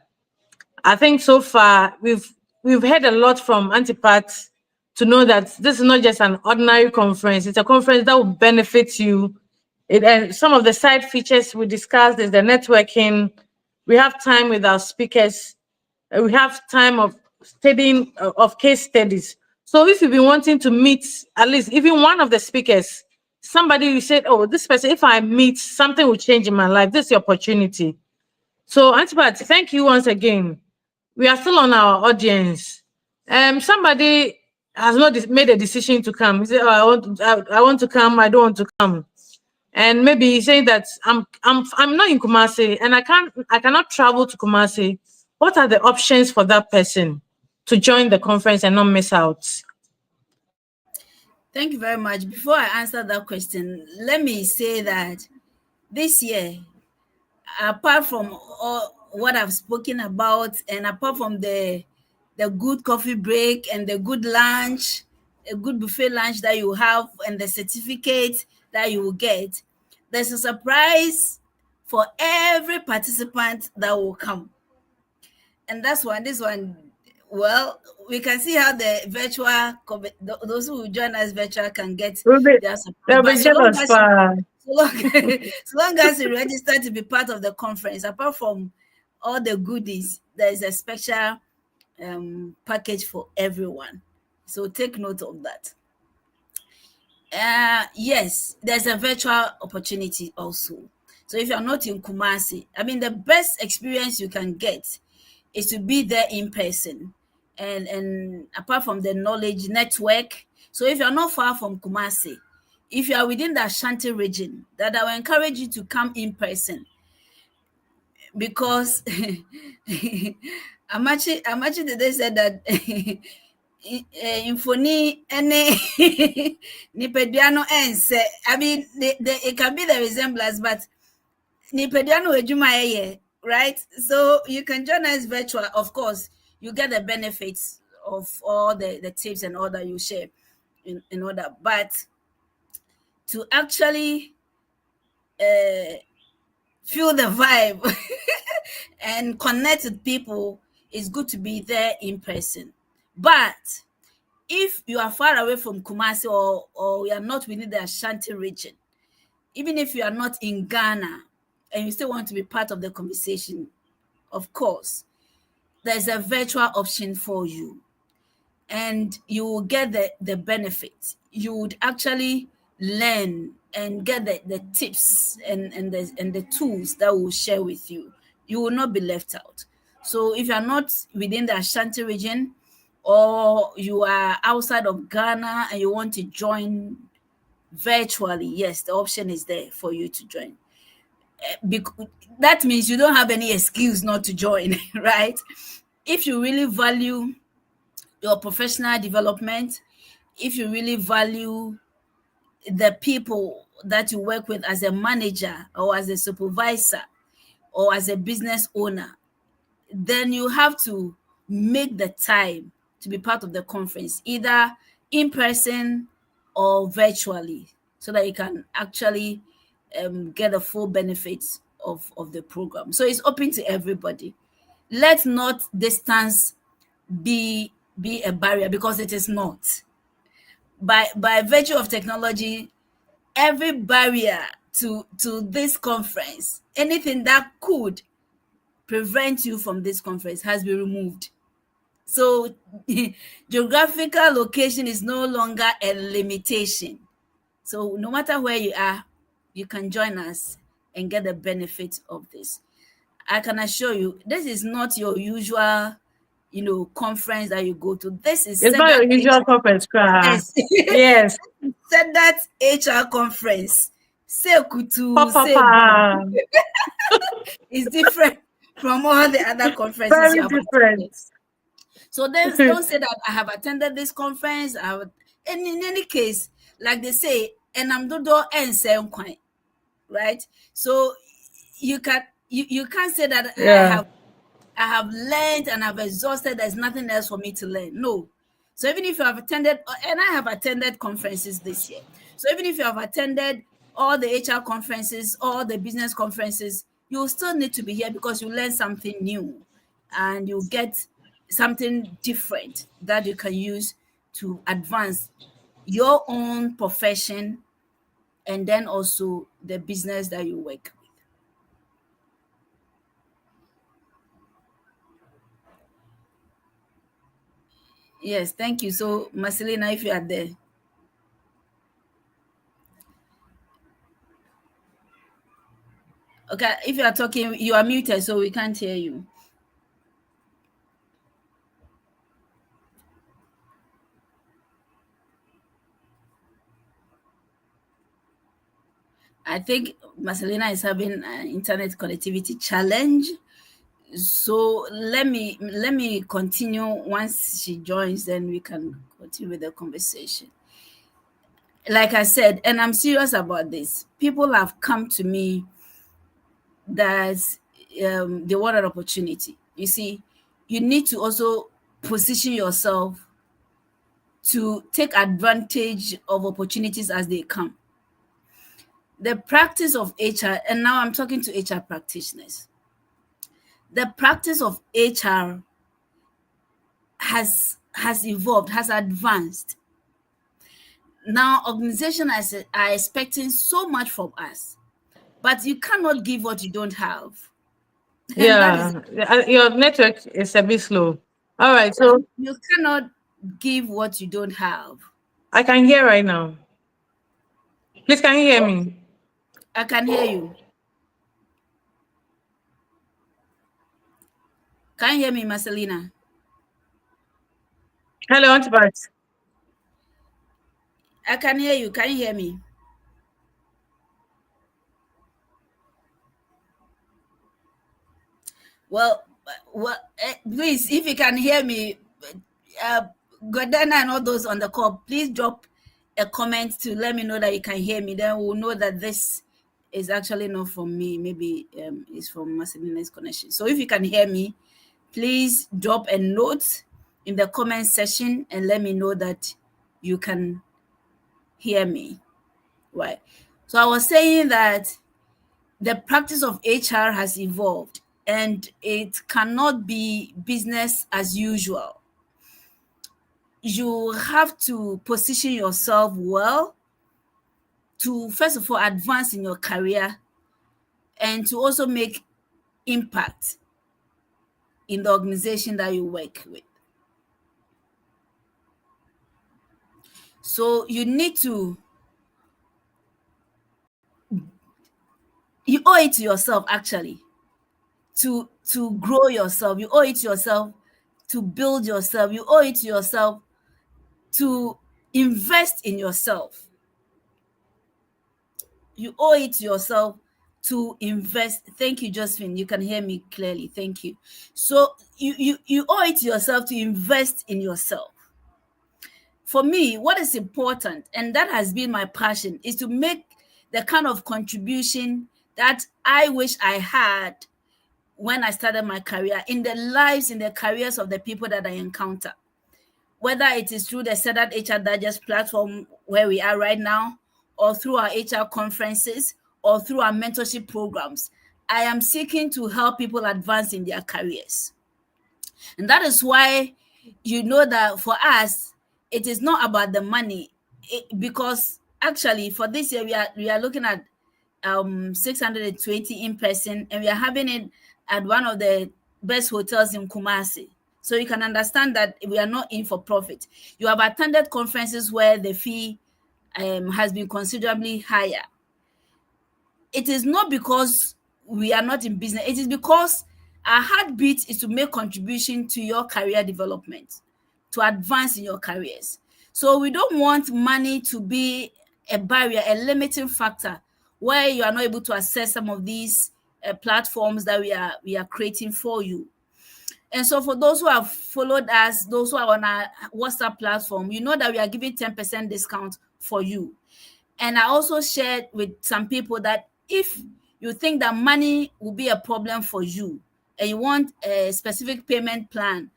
I think so far we've heard a lot from Antipat to know that this is not just an ordinary conference. It's a conference that will benefit you. And some of the side features we discussed is the networking. We have time with our speakers. We have time of studying of case studies. So if you've been wanting to meet at least even one of the speakers, somebody you said, oh, this person, if I meet, something will change in my life. This is your opportunity. So Antipat, thank you once again. We are still on our audience. Somebody has not made a decision to come. He said, oh, I want to come, I don't want to come. And maybe he's saying that I'm not in Kumasi and I cannot travel to Kumasi. What are the options for that person to join the conference and not miss out? Thank you very much. Before I answer that question, let me say that this year, apart from all what I've spoken about, and apart from the good coffee break and the good lunch, a good buffet lunch that you have, and the certificate that you will get, there's a surprise for every participant that will come. And that's why this one, well, we can see how the virtual, those who join us virtual can get their surprise. So long as you register to be part of the conference, apart from all the goodies, there is a special package for everyone. So take note of that. Yes, there's a virtual opportunity also. So if you're not in Kumasi, I mean, the best experience you can get is to be there in person. And apart from the knowledge network, so if you're not far from Kumasi, if you are within the Ashanti region, that I will encourage you to come in person, because Amachi today said that infoni any nipediano ense. I mean, it can be the resemblance, but nipediano ejuma, right? So you can join us virtual. Of course, you get the benefits of all the tips and all that you share in order, but to actually feel the vibe and connect with people, it's good to be there in person. But if you are far away from Kumasi, or you are not within the Ashanti region, even if you are not in Ghana and you still want to be part of the conversation, of course, there's a virtual option for you, and you will get the benefits. You would actually learn and get the tips and the tools that we'll share with you. You will not be left out. So if you're not within the Ashanti region, or you are outside of Ghana and you want to join virtually, yes, the option is there for you to join. That means you don't have any excuse not to join, right? If you really value your professional development, if you really value the people that you work with as a manager or as a supervisor or as a business owner, then you have to make the time to be part of the conference, either in person or virtually, so that you can actually get the full benefits of the program. So it's open to everybody. Let not distance be a barrier, because it is not. By virtue of technology, every barrier to this conference, anything that could prevent you from this conference, has been removed. So geographical location is no longer a limitation. So no matter where you are, you can join us and get the benefit of this. I can assure you, this is not your usual, conference that you go to. This is It's not your usual conference, yes. Yes. SEDAT HR conference. Say kutu, say Papa. it's different from all the other conferences Very you have different. attended. So then don't say that I have attended this conference. And in any case, like they say, and I'm dodo and say right? So you can't say that I have learned and I've exhausted. There's nothing else for me to learn. No. So even if you have attended, and I have attended conferences this year. So even if you have attended all the HR conferences, all the business conferences, you still need to be here because you learn something new and you get something different that you can use to advance your own profession and then also the business that you work with. Yes, thank you. So, Marcellina, if you are there. Okay, if you are talking, you are muted, so we can't hear you. I think Marcellina is having an internet connectivity challenge. So let me continue. Once she joins, then we can continue with the conversation. Like I said, and I'm serious about this. People have come to me that they want an opportunity. You see, you need to also position yourself to take advantage of opportunities as they come. The practice of HR, and now I'm talking to HR practitioners, the practice of HR has evolved, has advanced. Now organizations are expecting so much from us, but you cannot give what you don't have. Yeah, your network is a bit slow. All right, so you cannot give what you don't have. I can hear right now. Please, can you hear me? I can hear you. Can you hear me, Marcellina? Hello, Unpack. I can hear you. Can you hear me? Well, please, if you can hear me, Gordana and all those on the call, please drop a comment to let me know that you can hear me. Then we'll know that this is actually not from me. Maybe it's from Marcellina's connection. So if you can hear me, please drop a note in the comment section and let me know that you can hear me. Right. So I was saying that the practice of HR has evolved and it cannot be business as usual. You have to position yourself well to, first of all, advance in your career and to also make impact in the organization that you work with. So you need to, you owe it to yourself actually to grow yourself. You owe it to yourself to build yourself. You owe it to yourself to invest in yourself. You owe it to yourself to invest. Thank you, Josephine. You can hear me clearly. Thank you. So you owe it to yourself to invest in yourself. For me, what is important, and that has been my passion, is to make the kind of contribution that I wish I had when I started my career in the lives, in the careers of the people that I encounter. Whether it is through the SEDAT HR Digest platform where we are right now, or through our HR conferences, or through our mentorship programs, I am seeking to help people advance in their careers. And that is why you know that for us, it is not about the money, because actually for this year, we are looking at 620 in person, and we are having it at one of the best hotels in Kumasi. So you can understand that we are not in for profit. You have attended conferences where the fee has been considerably higher. It is not because we are not in business. It is because our heartbeat is to make contribution to your career development, to advance in your careers. So we don't want money to be a barrier, a limiting factor where you are not able to access some of these platforms that we are creating for you. And so for those who have followed us, those who are on our WhatsApp platform, you know that we are giving 10% discount for you. And I also shared with some people that if you think that money will be a problem for you and you want a specific payment plan,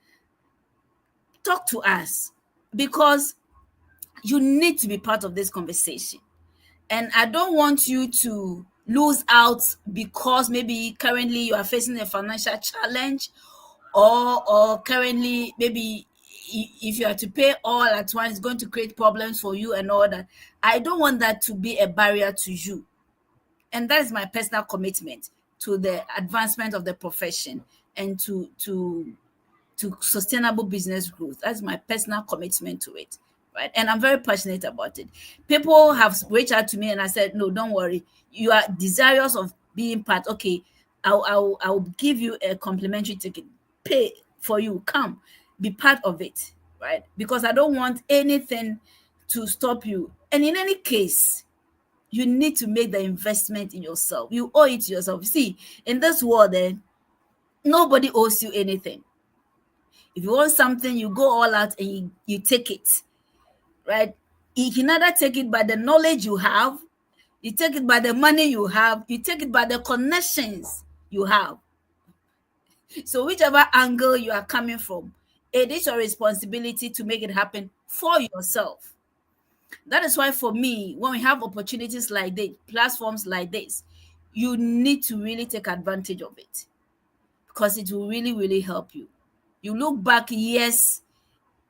talk to us, because you need to be part of this conversation. And I don't want you to lose out because maybe currently you are facing a financial challenge, or currently maybe if you have to pay all at once, it's going to create problems for you and all that. I don't want that to be a barrier to you. And that is my personal commitment to the advancement of the profession and to sustainable business growth. That's my personal commitment to it, right? And I'm very passionate about it. People have reached out to me and I said, no, don't worry. You are desirous of being part. Okay, I'll give you a complimentary ticket. Pay for you. Come, be part of it, right? Because I don't want anything to stop you. And in any case, you need to make the investment in yourself. You owe it to yourself. See, in this world, nobody owes you anything. If you want something, you go all out and you take it, right? You can either take it by the knowledge you have, you take it by the money you have, you take it by the connections you have. So whichever angle you are coming from, it is your responsibility to make it happen for yourself. That is why for me, when we have opportunities like this, platforms like this, you need to really take advantage of it, because it will really, really help you. You look back years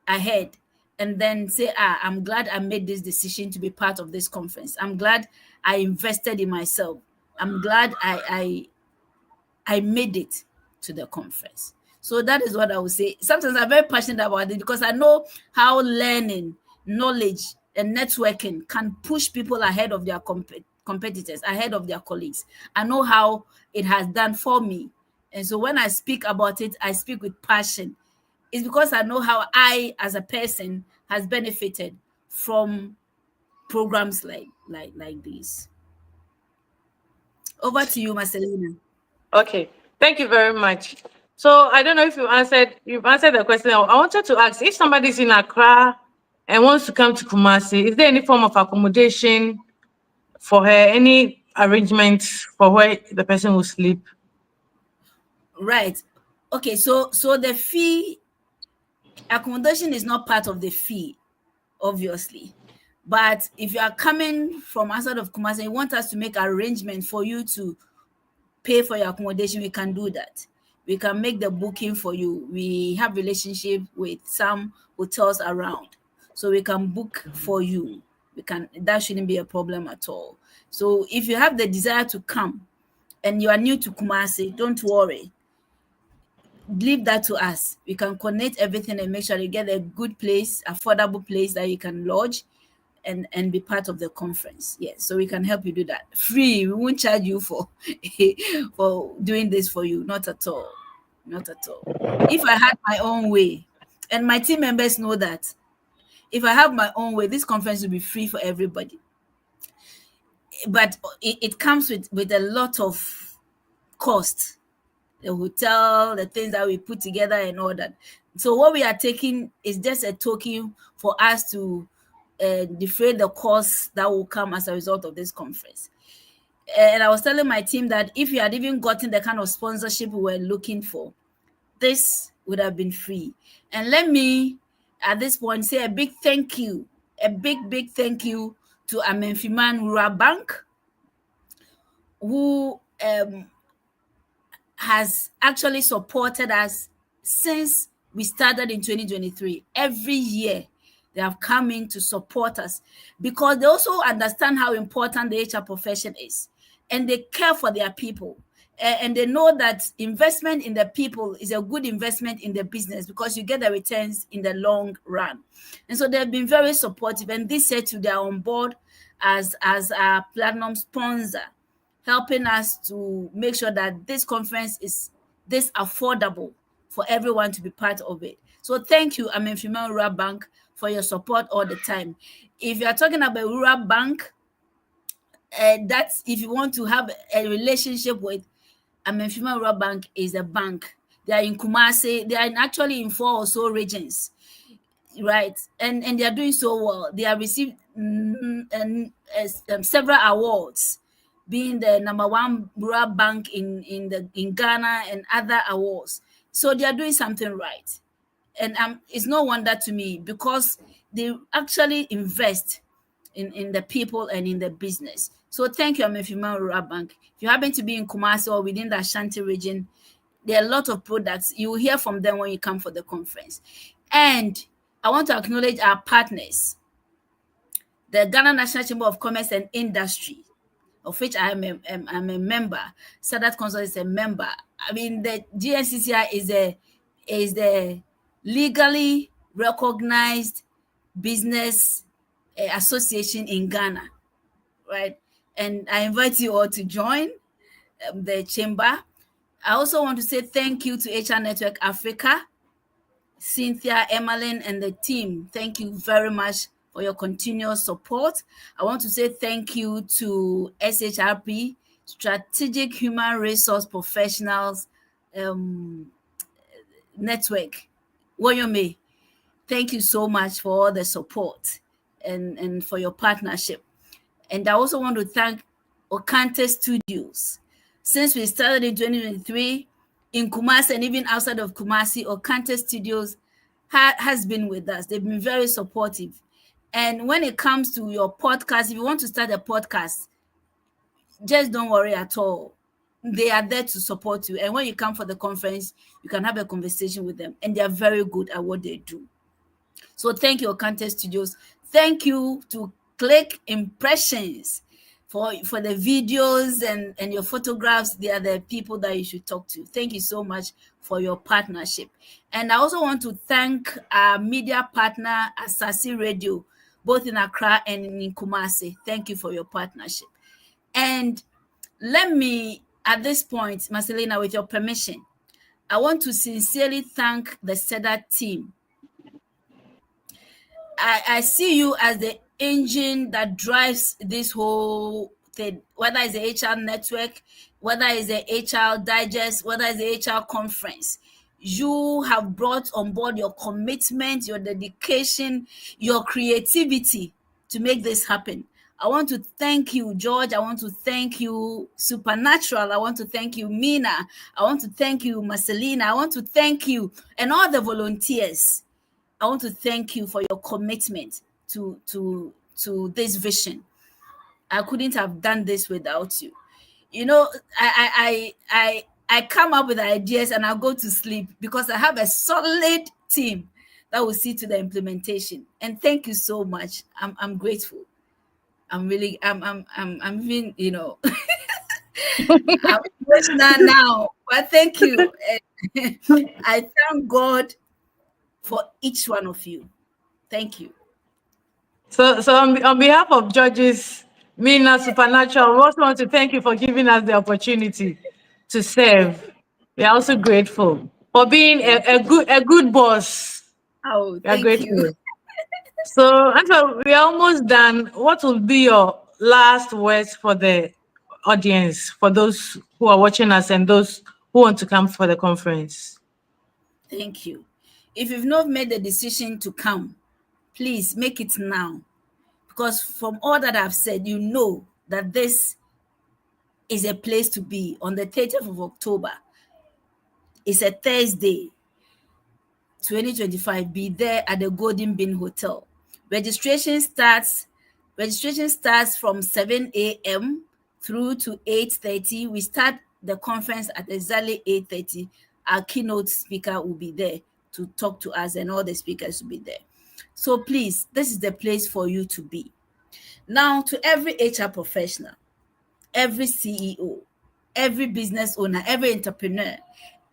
ahead and then say, I'm glad I made this decision to be part of this conference. I'm glad I invested in myself. I'm glad I made it to the conference. So that is what I would say. Sometimes I'm very passionate about it because I know how learning, knowledge, and networking can push people ahead of their competitors, ahead of their colleagues. I know how it has done for me. And so when I speak about it, I speak with passion. It's because I know how I, as a person, has benefited from programs like these. Over to you, Marcellina. Okay, thank you very much. So I don't know if you've answered the question. I wanted to ask, if somebody's in Accra and wants to come to Kumasi, is there any form of accommodation for her, any arrangements for where the person will sleep? Right. Okay, so the fee, accommodation is not part of the fee, obviously. But if you are coming from outside of Kumasi and you want us to make arrangements for you to pay for your accommodation, we can do that. We can make the booking for you. We have relationship with some hotels around, so we can book for you. That shouldn't be a problem at all. So if you have the desire to come and you are new to Kumasi, don't worry. Leave that to us. We can connect everything and make sure you get a good place, affordable place that you can lodge and be part of the conference. Yes, so we can help you do that. Free. We won't charge you for doing this for you. Not at all. Not at all. If I had my own way, and my team members know that, if I have my own way, this conference will be free for everybody. But it comes with a lot of cost. The hotel, the things that we put together and all that. So what we are taking is just a token for us to defray the costs that will come as a result of this conference. And I was telling my team that if you had even gotten the kind of sponsorship we were looking for, this would have been free. And let me, at this point, say a big thank you, a big thank you to Amenfiman Rural Bank, who has actually supported us since we started in 2023. Every year, they have come in to support us because they also understand how important the HR profession is, and they care for their people. And they know that investment in the people is a good investment in the business because you get the returns in the long run. And so they've been very supportive. And this said to they are on board as a platinum sponsor helping us to make sure that this conference is this affordable for everyone to be part of it. So thank you, Amenfima Rural Bank, for your support all the time. If you are talking about Rural Bank, that's if you want to have a relationship with Amenfima Rural Bank, is a bank. They are in Kumasi. They are actually in 4 or so regions, right? And they are doing so well. They have received several awards, being the #1 rural bank in Ghana and other awards. So they are doing something right. And it's no wonder to me, because they actually invest in the people and in the business. So thank you, Amenfima Rural Bank. If you happen to be in Kumasi or within the Ashanti region, there are a lot of products. You will hear from them when you come for the conference. And I want to acknowledge our partners, the Ghana National Chamber of Commerce and Industry, of which I'm a member. SEDAT Consult is a member. I mean, the GNCCI is the legally recognized business association in Ghana, right? And I invite you all to join the chamber. I also want to say thank you to HR Network Africa, Cynthia, Emmeline, and the team. Thank you very much for your continuous support. I want to say thank you to SHRP, Strategic Human Resource Professionals Network, Woyome. Thank you so much for all the support and for your partnership. And I also want to thank Okante Studios. Since we started in 2023 in Kumasi and even outside of Kumasi, Okante Studios has been with us. They've been very supportive. And when it comes to your podcast, if you want to start a podcast, just don't worry at all. They are there to support you. And when you come for the conference, you can have a conversation with them. And they are very good at what they do. So thank you, Okante Studios. Thank you to Click Impressions for the videos and your photographs. They are the people that you should talk to. Thank you so much for your partnership. And I also want to thank our media partner, Asasi Radio, both in Accra and in Kumasi. Thank you for your partnership. And let me, at this point, Marcellina, with your permission, I want to sincerely thank the SEDAT team. I see you as the engine that drives this whole thing, whether it's the HR network, whether it's the HR digest, whether it's the HR conference. You have brought on board your commitment, your dedication, your creativity to make this happen. I want to thank you, George. I want to thank you, Supernatural. I want to thank you, Mina. I want to thank you, Marcellina. I want to thank you and all the volunteers. I want to thank you for your commitment to this vision. I couldn't have done this without you. You know, I come up with ideas and I'll go to sleep because I have a solid team that will see to the implementation. And thank you so much. I'm grateful. I'm really, I'm even, you know, I'm emotional now. But thank you. I thank God for each one of you. Thank you. So on behalf of judges, Mina, Supernatural, we also want to thank you for giving us the opportunity to serve. We are also grateful for being a good boss. Oh, we are thank grateful. you. So, Angela, we are almost done. What will be your last words for the audience, for those who are watching us and those who want to come for the conference? Thank you. If you've not made the decision to come, please make it now. Because from all that I've said, you know that this is a place to be on the 30th of October. It's a Thursday, 2025. Be there at the Golden Bean Hotel. Registration starts from 7 a.m. through to 8:30. We start the conference at exactly 8:30. Our keynote speaker will be there to talk to us, and all the speakers will be there. So please, this is the place for you to be. Now, to every HR professional, every CEO, every business owner, every entrepreneur,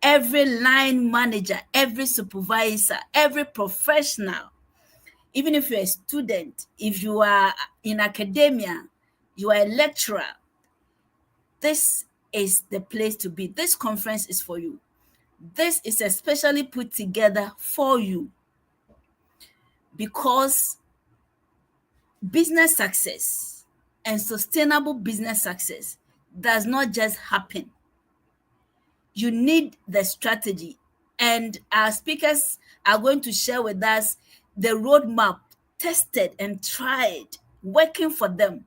every line manager, every supervisor, every professional, even if you're a student, if you are in academia, you are a lecturer, this is the place to be. This conference is for you. This is especially put together for you because business success and sustainable business success does not just happen. You need the strategy, and our speakers are going to share with us the roadmap tested and tried, working for them,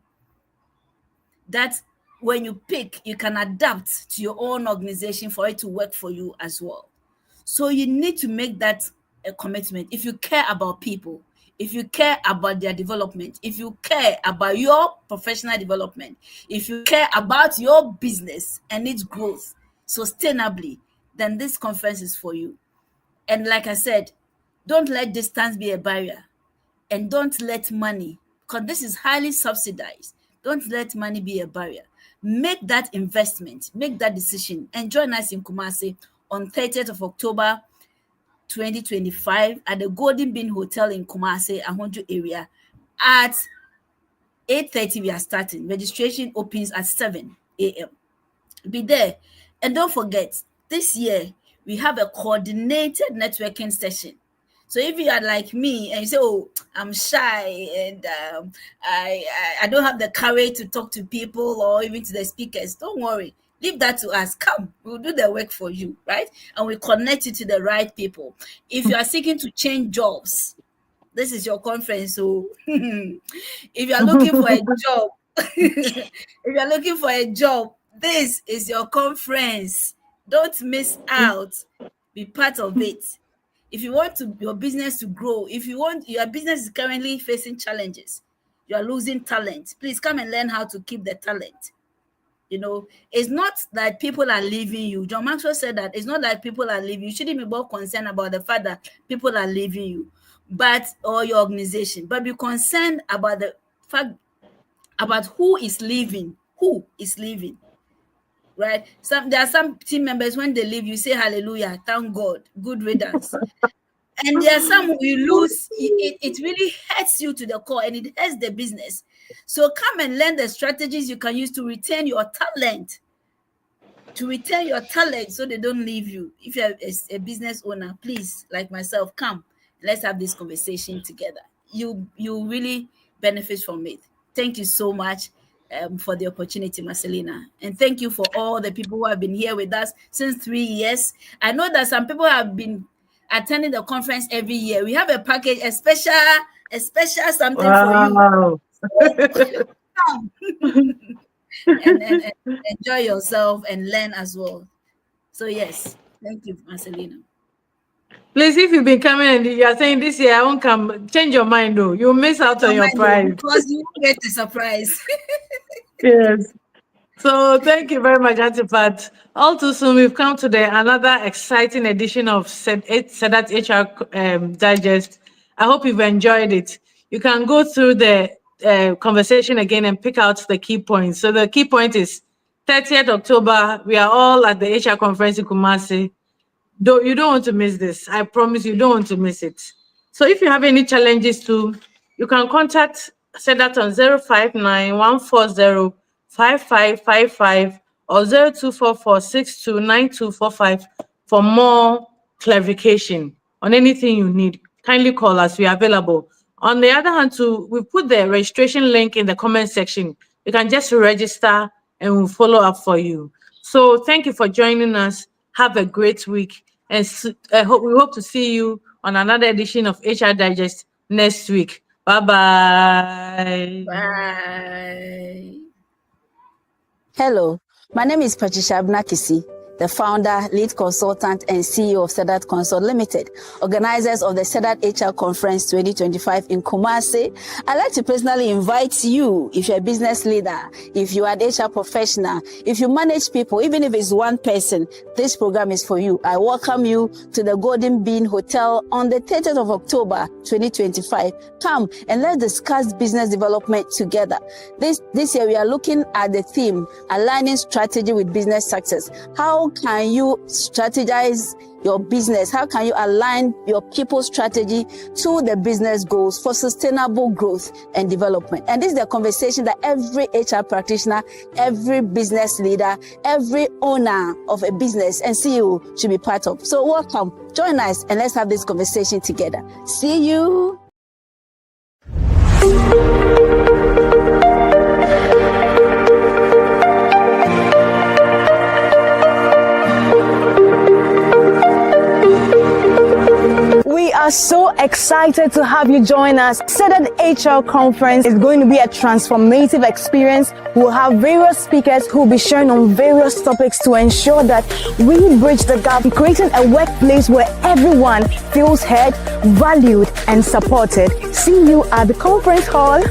that when you pick, you can adapt to your own organization for it to work for you as well. So you need to make that a commitment. If you care about people, if you care about their development, if you care about your professional development, if you care about your business and its growth sustainably, then this conference is for you. And like I said, don't let distance be a barrier, and don't let money, because this is highly subsidized, don't let money be a barrier. Make that investment, make that decision, and join us in Kumasi on 30th of October 2025 at the Golden Bean Hotel in Kumasi, Ahonjo area. At 8:30 we are starting. Registration opens at 7 a.m. Be there. And don't forget, this year we have a coordinated networking session. So if you are like me and you say, oh, I'm shy and I don't have the courage to talk to people or even to the speakers, don't worry. Leave that to us. Come, we'll do the work for you, right? And we connect you to the right people. If you are seeking to change jobs, this is your conference. So if you are looking for a job, this is your conference. Don't miss out. Be part of it. If you want your business to grow, if you want your business is currently facing challenges, you are losing talent, please come and learn how to keep the talent. You know, it's not that people are leaving you. John Maxwell said that it's not that people are leaving you. You shouldn't be more concerned about the fact that people are leaving you, or your organization, but be concerned about the fact about who is leaving. Right? There are some team members, when they leave, you say hallelujah, thank God, good riddance. And there are some who you lose, it really hurts you to the core, and it hurts the business. So come and learn the strategies you can use to retain your talent. So they don't leave you. If you're a business owner, please, like myself, come, let's have this conversation together. You really benefit from it. Thank you so much for the opportunity, Marcellina. And thank you for all the people who have been here with us since 3 years. I know that some people have been attending the conference every year. We have a package, a special something for you. Come and enjoy yourself and learn as well. So yes, thank you, Marcellina. Please, if you've been coming and you are saying this year I won't come, change your mind though. You'll miss out on your prize. Because you won't get the surprise. Yes. So thank you very much, Auntie Pat. All too soon, we've come to another exciting edition of SEDAT HR Digest. I hope you've enjoyed it. You can go through the conversation again and pick out the key points. So the key point is 30th October. We are all at the HR conference in Kumasi. You don't want to miss this. I promise you don't want to miss it. So if you have any challenges too, you can contact SEDAT on 059-140-5555 or 0244-629245 for more clarification on anything you need. Kindly call us. We are available. On the other hand too, we put the registration link in the comment section. You can just register and we'll follow up for you. So thank you for joining us. Have a great week, and we hope to see you on another edition of HR Digest next week. Bye-bye. Bye. Hello, my name is Patricia Abena Kissi, the founder, lead consultant, and CEO of SEDAT Consult Ltd, organizers of the SEDAT HR Conference 2025 in Kumasi. I'd like to personally invite you, if you're a business leader, if you are an HR professional, if you manage people, even if it's one person, this program is for you. I welcome you to the Golden Bean Hotel on the 30th of October 2025. Come and let's discuss business development together. This year we are looking at the theme, aligning strategy with business success. How how can you strategize your business? How can you align your people's strategy to the business goals for sustainable growth and development? And this is the conversation that every HR practitioner, every business leader, every owner of a business and CEO should be part of. So welcome, join us and let's have this conversation together. See you. We are so excited to have you join us. SEDAT HR Conference is going to be a transformative experience. We'll have various speakers who will be sharing on various topics to ensure that we bridge the gap, creating a workplace where everyone feels heard, valued, and supported. See you at the conference hall.